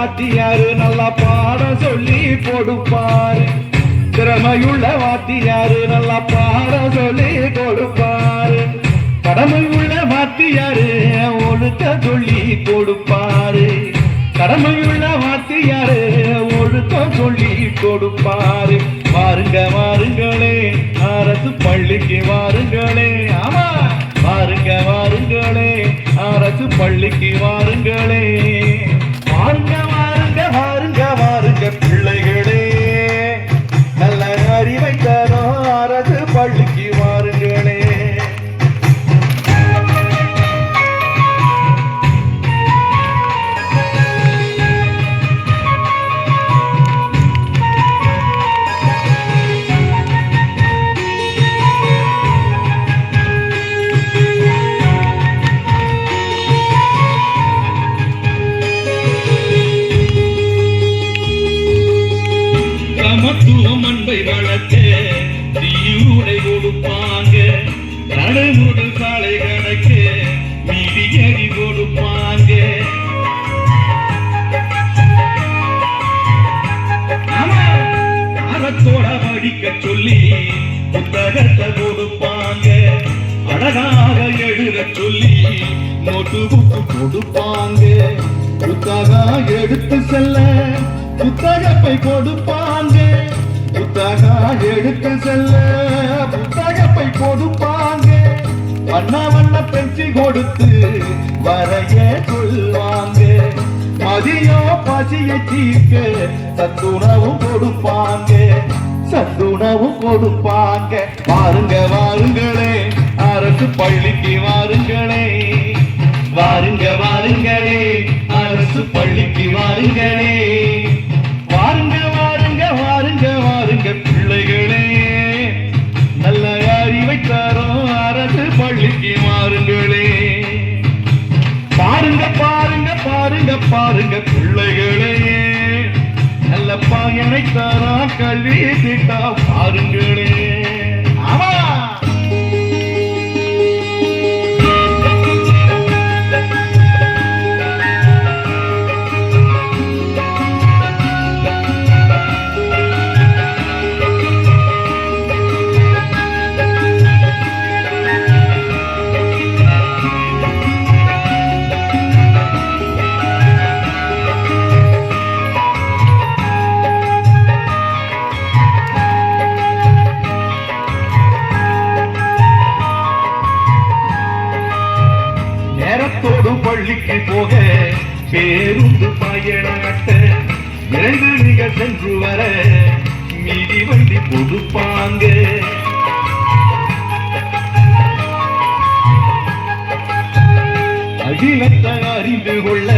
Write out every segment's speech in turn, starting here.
வாத்தியாரு நல்லா பாடம் சொல்லி கொடுப்பாரு. திறமையுள்ள வாத்தியாரு நல்லா பாடம் சொல்லி கொடுப்பாரு. கடமையுள்ள வாத்தியாரு ஒழுக்க சொல்லி கொடுப்பாரு. கடமையுள்ள வாத்தியாரு ஒழுக்க சொல்லி கொடுப்பாரு. வாருங்க வாருங்களே அரசு பள்ளிக்கு வாருங்களே. ஆமா வாருங்க வாருங்களே அரசு பள்ளிக்கு வாருங்களே. வாருங்க வாருங்க வாருங்க வாருங்க பிள்ளைகளே, நல்ல அறிவை தரும் அரசு பள்ளிக்கு வாருங்களே. சமத்துவம் அன்பை வளர்க்க தீயுடை கொடுப்பாங்க. நடைமுறை சாலை கணக்க மீதியடி கொடுப்பாங்க. அறத்தோட படிக்க சொல்லி புத்தகத்தை கொடுப்பாங்க. அழகாக எழுத சொல்லி நோட்டு புக்கு கொடுப்பாங்க. புத்தகம் எடுத்து செல்ல புத்தகப்பை கொடுப்பாங்க. புத்தகம் எடுத்து செல்ல புத்தகப்பை கொடுப்பாங்க. வண்ண வண்ண பெஞ்சி கொடுத்து வரைய சொல்வாங்க. மதியம் பசியை தீர்க்க சத்துணவும் கொடுப்பாங்க. சத்துணவும் கொடுப்பாங்க. வாருங்க வாருங்களே அரசு பள்ளிக்கு வாருங்களே. வாருங்க வாருங்களே அரசு பள்ளிக்கு வாருங்களே. வாருங்க வாருங்க வாருங்க வாருங்க பிள்ளைகளே, நல்ல அறிவை தரும் அரசு பள்ளிக்கு வாருங்களே. பாருங்க பாருங்க பாருங்க பாருங்க பிள்ளைகளே, நல்ல பயனை தரும் கல்வி திட்டம் பாருங்களே. ஆமா பள்ளிக்கு போக பேருந்து பயணத்த 2 மிக சென்று வர மீதி வண்டி கொடுப்பாங்க. அகிலத்தை அறிந்து கொள்ள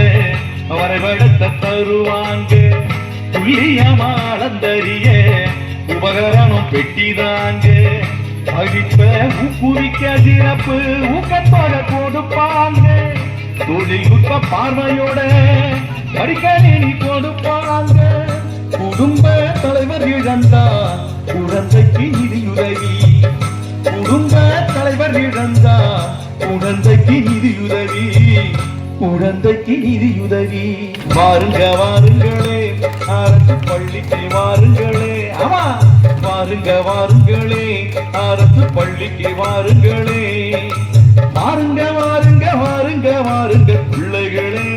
வரைபடத்தை தருவாங்க. துல்லியமா அளந்தறிய உபகரணம் பெட்டிதாங்க. அழிப்ப ஊக்குவிக்க சிறப்பு ஊக்கத்தோட கொடுப்பாங்க. தொழில்நுட்ப பார்வையோட படிக்கணினி கொடுப்பாங்க. குடும்ப தலைவர் இழந்தா குழந்தைக்கு நிதியுதவி. குடும்ப தலைவர் இழந்தா குழந்தைக்கு நிதியுதவி. குழந்தைக்கு நிதியுதவி. வாருங்க வாருங்களே அரசு பள்ளிக்கு வாருங்களே. ஆமா வாருங்க வாருங்களே அரசு பள்ளிக்கு வாருங்களே. வாருங்க வாருங்க வாருங்க வாருங்க பிள்ளைகளே,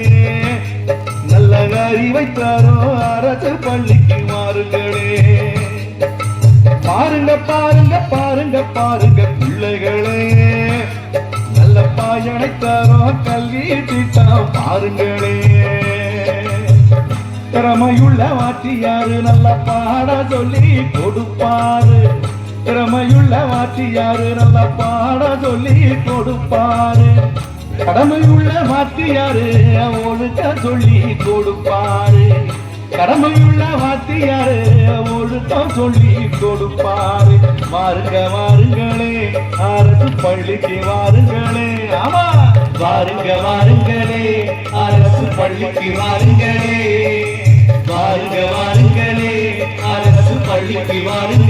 நல்ல அறிவை தரும் அரசு பள்ளிக்கு வாருங்களே. பாருங்க பாருங்க பாருங்க பாருங்க பிள்ளைகளே, நல்ல பயனை தரும் கல்வி திட்டம் பாருங்களே. திறமையுள்ள வாத்தியாரு நல்ல பாட சொல்லி கொடுப்பாரு. திறமையுள்ள வாத்தியாரு நல்ல பாட சொல்லி கொடுப்பாரு. கடமையுள்ள வாத்தியாரு ஒழுக்க சொல்லி கொடுப்பாரு. கடமையுள்ள வாத்தியாரு ஒழுக்கம் சொல்லி கொடுப்பாரு. வாருங்க வாருங்களே அரசு பள்ளிக்கு வாருங்களே. ஆமா வாருங்க வாருங்களே அரசு பள்ளிக்கு வாருங்களே. வாருங்க வாருங்களே அரசு பள்ளிக்கு வாருங்க.